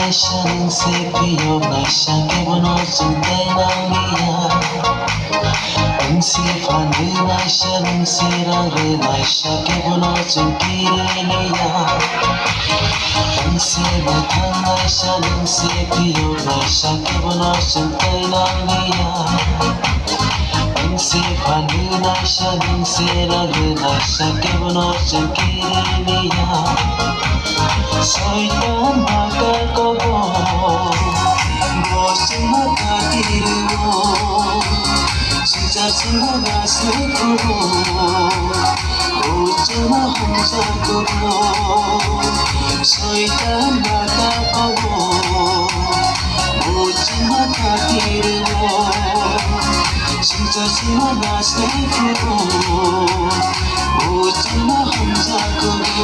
Naisha nang sepio, Naisha kebono suntai nangia. Nang sifan re Naisha nang serang re Naisha kebono sunkirinia. Nang sebatang Naisha nang sepio, Naisha kebono suntai nangia. Nang sifan re Naisha nang serang re Naisha kebono sunkirinia. Soitan bakal kobo Bosin makatiru Sisa singa gasekubo Ujuna hamza kobo Soitan bakal kobo Bosin makatiru Sisa singa gasekubo Ujuna hamza kobo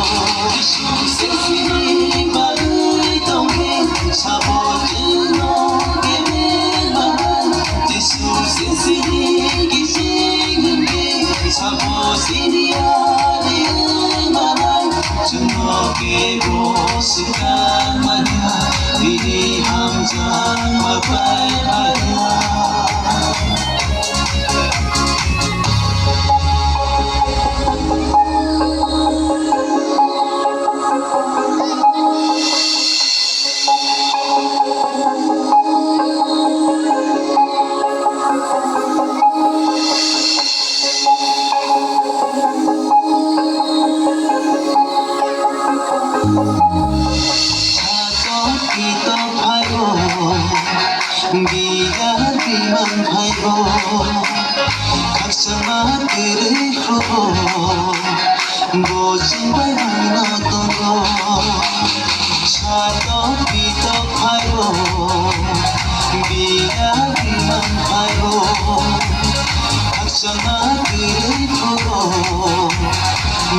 Sefini bagai tongke sabotino kemelan Tisu sefini kisingke sabotini ade manan Cuma kebo sekamanya Diri hamzah mapai ayah Kita phaibo biya diman phaibo kaksama kere ho bojin bai na togo sato kita phaibo biya diman phaibo kaksama kere ho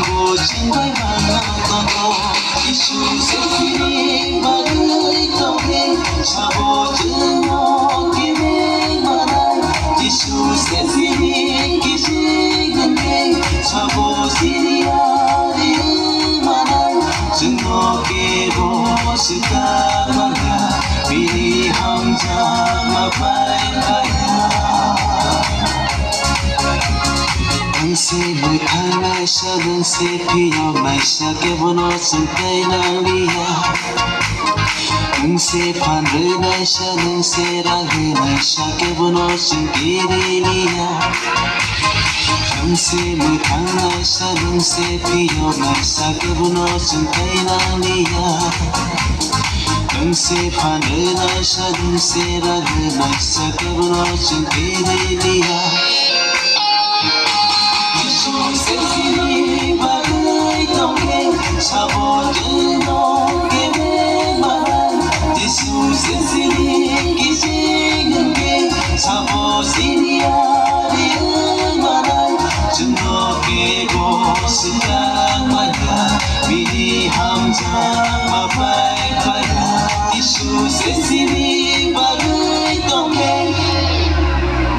bojin bai na togo isu sefini bagai tongke sabotino kemelan isu sefini kisingke sabotini ade manan Cuma kebo sekamanya Pilih hamzah mapai ayah Nang sebutan Naisha nang sepio Naisha kebono suntai nang lia Nang sepan re Naisha nang serang re Naisha kebono sunkirinia Nang sebutan Naisha nang sepio Naisha kebono suntai nang lia Nang sepan re Naisha nang serang re Naisha kebono sunkirinia